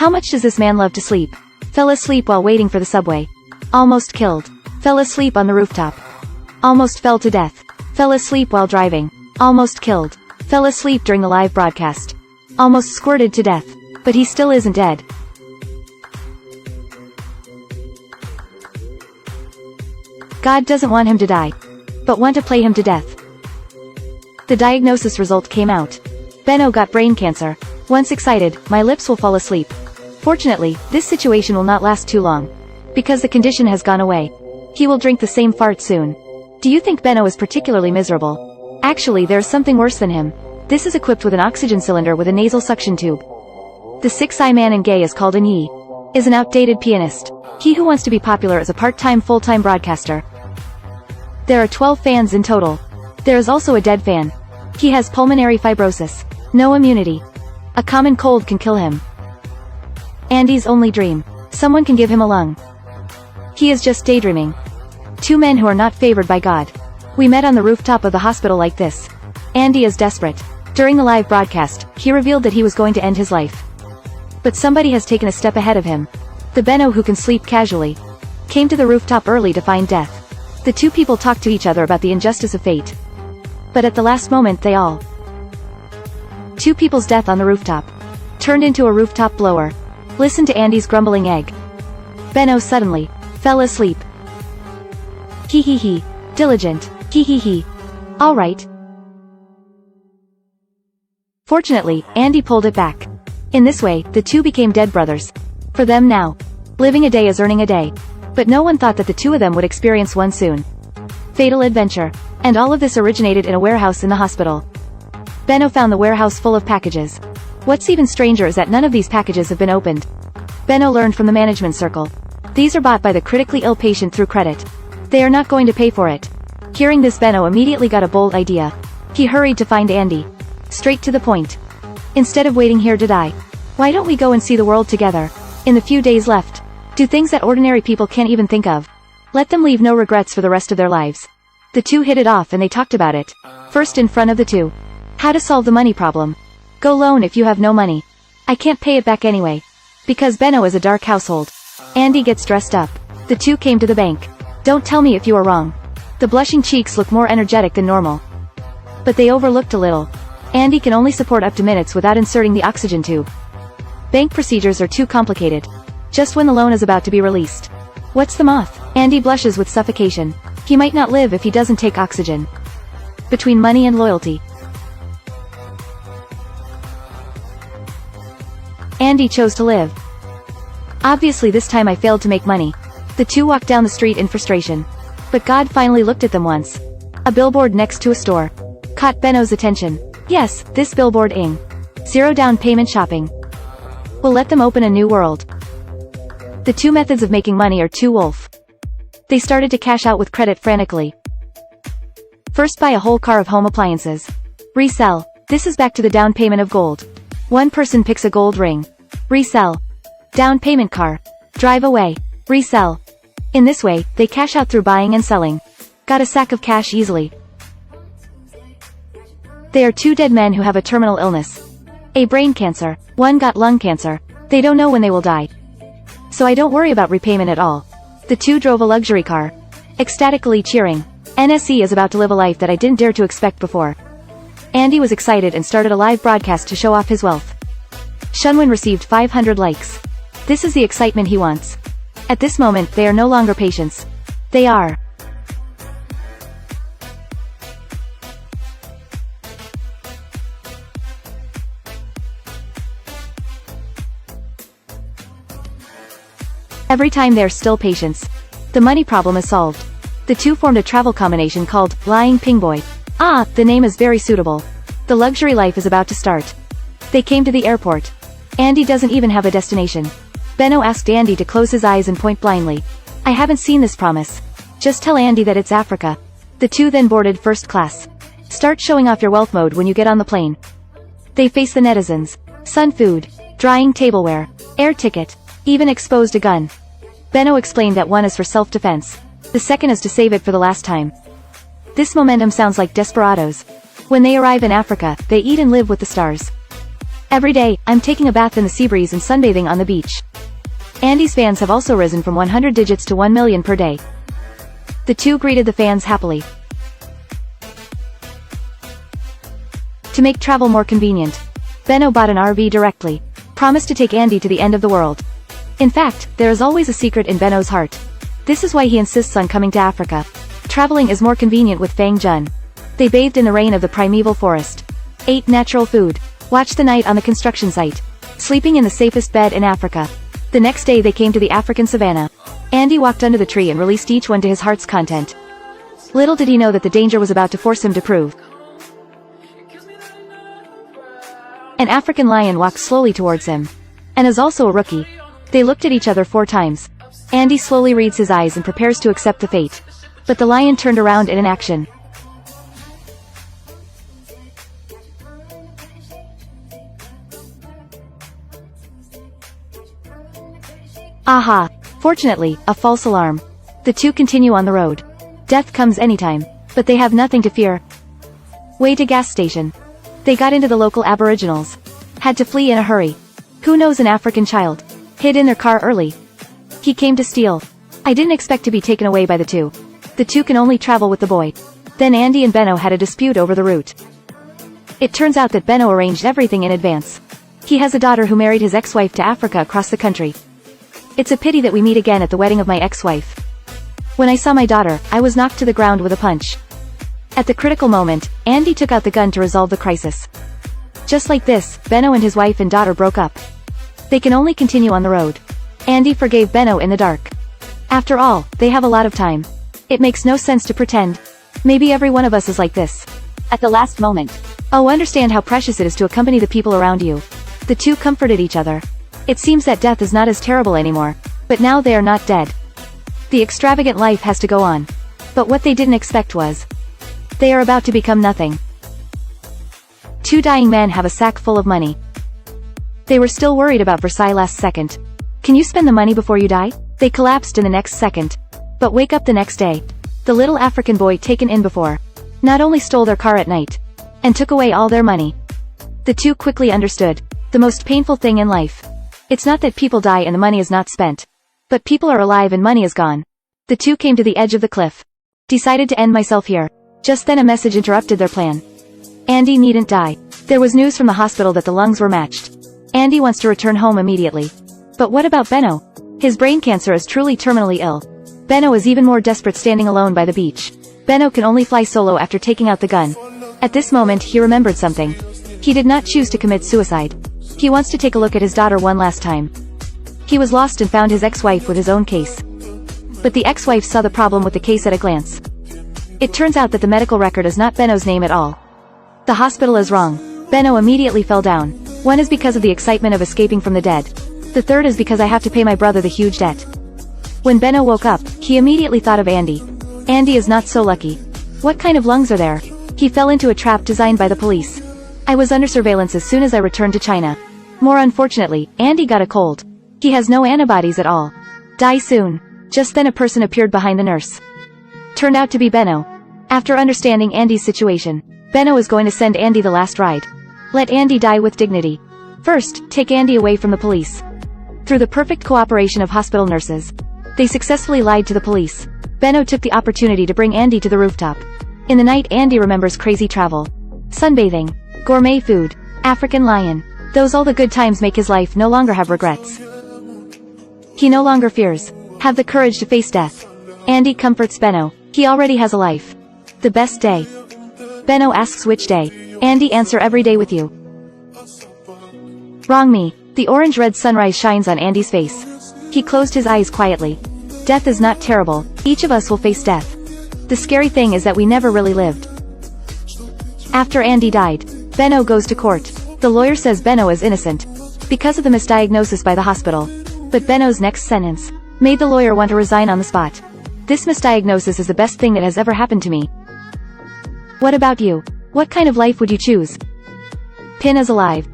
How much does this man love to sleep? Fell asleep while waiting for the subway. Almost killed. Fell asleep on the rooftop. Almost fell to death. Fell asleep while driving. Almost killed. Fell asleep during the live broadcast. Almost squirted to death. But he still isn't dead. God doesn't want him to die, but want to play him to death. The diagnosis result came out. Benno got brain cancer. Once excited, my lips will fall asleep. Fortunately, this situation will not last too long. Because the condition has gone away. He will drink the same fart soon. Do you think Benno is particularly miserable? Actually, there's something worse than him. This is equipped with an oxygen cylinder with a nasal suction tube. The 6i man in gay is called an Yi. Is an outdated pianist. He who wants to be popular is a part-time full-time broadcaster. There are 12 fans in total. There is also a dead fan. He has pulmonary fibrosis. No immunity. A common cold can kill him. Andy's only dream. Someone can give him a lung. He is just daydreaming. Two men who are not favored by God. We met on the rooftop of the hospital like this. Andy is desperate. During the live broadcast, he revealed that he was going to end his life. But somebody has taken a step ahead of him. The Benno who can sleep casually. Came to the rooftop early to find death. The two people talked to each other about the injustice of fate. But at the last moment they all. Two people's death on the rooftop. Turned into a rooftop blower. Listen to Andy's grumbling egg. Benno suddenly fell asleep. Hee hee hee. Diligent. Hee hee hee. Alright. Fortunately, Andy pulled it back. In this way, the two became dead brothers. For them now. Living a day is earning a day. But no one thought that the two of them would experience one soon. Fatal adventure. And all of this originated in a warehouse in the hospital. Benno found the warehouse full of packages. What's even stranger is that none of these packages have been opened. Benno learned from the management circle. These are bought by the critically ill patient through credit. They are not going to pay for it. Hearing this, Benno immediately got a bold idea. He hurried to find Andy. Straight to the point. Instead of waiting here to die, why don't we go and see the world together? In the few days left. Do things that ordinary people can't even think of. Let them leave no regrets for the rest of their lives. The two hit it off and they talked about it. First in front of the two. How to solve the money problem. Go loan if you have no money. I can't pay it back anyway. Because Benno is a dark household. Andy gets dressed up. The two came to the bank. Don't tell me if you are wrong. The blushing cheeks look more energetic than normal. But they overlooked a little. Andy can only support up to minutes without inserting the oxygen tube. Bank procedures are too complicated. Just when the loan is about to be released. What's the moth? Andy blushes with suffocation. He might not live if he doesn't take oxygen. Between money and loyalty. Andy chose to live. Obviously this time I failed to make money. The two walked down the street in frustration. But God finally looked at them once. A billboard next to a store. Caught Benno's attention. Yes, this billboard ing. 0 down payment shopping. Will let them open a new world. The two methods of making money are two wolf. They started to cash out with credit frantically. First buy a whole car of home appliances. Resell. This is back to the down payment of gold. One person picks a gold ring. Resell. Down payment car. Drive away. Resell. In this way, they cash out through buying and selling. Got a sack of cash easily. They are two dead men who have a terminal illness. A brain cancer. One got lung cancer. They don't know when they will die. So I don't worry about repayment at all. The two drove a luxury car. Ecstatically cheering. NSE is about to live a life that I didn't dare to expect before. Andy was excited and started a live broadcast to show off his wealth. Shunwin received 500 likes. This is the excitement he wants. At this moment, they are no longer patients. They are. Every time they are still patients. The money problem is solved. The two formed a travel combination called Lying Pingboy. Ah, the name is very suitable. The luxury life is about to start. They came to the airport. Andy doesn't even have a destination. Benno asked Andy to close his eyes and point blindly. I haven't seen this, promise. Just tell Andy that it's Africa. The two then boarded first class. Start showing off your wealth mode when you get on the plane. They face the netizens. Sun food. Drying tableware. Air ticket. Even exposed a gun. Benno explained that one is for self-defense. The second is to save it for the last time. This momentum sounds like Desperados. When they arrive in Africa, they eat and live with the stars. Every day, I'm taking a bath in the sea breeze and sunbathing on the beach. Andy's fans have also risen from 100 digits to 1 million per day. The two greeted the fans happily. To make travel more convenient, Benno bought an RV directly, promised to take Andy to the end of the world. In fact, there is always a secret in Benno's heart. This is why he insists on coming to Africa. Traveling is more convenient with Fang Jun. They bathed in the rain of the primeval forest, ate natural food, watched the night on the construction site, sleeping in the safest bed in Africa. The next day they came to the African savannah. Andy walked under the tree and released each one to his heart's content. Little did he know that the danger was about to force him to prove. An African lion walked slowly towards him, and is also a rookie. They looked at each other 4 times. Andy slowly reads his eyes and prepares to accept the fate. But the lion turned around in an action. Aha! Fortunately, a false alarm. The two continue on the road. Death comes anytime, but they have nothing to fear. Way to gas station. They got into the local aboriginals. Had to flee in a hurry. Who knows, an African child hid in their car early. He came to steal. I didn't expect to be taken away by the two. The two can only travel with the boy. Then Andy and Benno had a dispute over the route. It turns out that Benno arranged everything in advance. He has a daughter who married his ex-wife to Africa across the country. It's a pity that we meet again at the wedding of my ex-wife. When I saw my daughter, I was knocked to the ground with a punch. At the critical moment, Andy took out the gun to resolve the crisis. Just like this, Benno and his wife and daughter broke up. They can only continue on the road. Andy forgave Benno in the dark. After all, they have a lot of time. It makes no sense to pretend. Maybe every one of us is like this. At the last moment. Oh, understand how precious it is to accompany the people around you. The two comforted each other. It seems that death is not as terrible anymore. But now they are not dead. The extravagant life has to go on. But what they didn't expect was, they are about to become nothing. 2 dying men have a sack full of money. They were still worried about Versailles last second. Can you spend the money before you die? They collapsed in the next second. But wake up the next day. The little African boy taken in before not only stole their car at night, and took away all their money. The two quickly understood the most painful thing in life. It's not that people die and the money is not spent, but people are alive and money is gone. The two came to the edge of the cliff. Decided to end myself here. Just then a message interrupted their plan. Andy needn't die. There was news from the hospital that the lungs were matched. Andy wants to return home immediately. But what about Benno? His brain cancer is truly terminally ill. Benno is even more desperate standing alone by the beach. Benno can only fly solo after taking out the gun. At this moment he remembered something. He did not choose to commit suicide. He wants to take a look at his daughter one last time. He was lost and found his ex-wife with his own case. But the ex-wife saw the problem with the case at a glance. It turns out that the medical record is not Benno's name at all. The hospital is wrong. Benno immediately fell down. One is because of the excitement of escaping from the dead. The third is because I have to pay my brother the huge debt. When Benno woke up, he immediately thought of Andy. Andy is not so lucky. What kind of lungs are there? He fell into a trap designed by the police. I was under surveillance as soon as I returned to China. More unfortunately, Andy got a cold. He has no antibodies at all. Die soon. Just then a person appeared behind the nurse. Turned out to be Benno. After understanding Andy's situation, Benno is going to send Andy the last ride. Let Andy die with dignity. First, take Andy away from the police. Through the perfect cooperation of hospital nurses, they successfully lied to the police. Benno took the opportunity to bring Andy to the rooftop. In the night Andy remembers crazy travel, sunbathing, gourmet food, African lion. Those all the good times make his life no longer have regrets. He no longer fears. Have the courage to face death. Andy comforts Benno. He already has a life. The best day. Benno asks which day. Andy answer every day with you. Wrong me. The orange-red sunrise shines on Andy's face. He closed his eyes quietly. Death is not terrible. Each of us will face death. The scary thing is that we never really lived. After Andy died, Benno goes to court. The lawyer says Benno is innocent because of the misdiagnosis by the hospital. But Benno's next sentence made the lawyer want to resign on the spot. This misdiagnosis is the best thing that has ever happened to me. What about you? What kind of life would you choose? Pin is alive.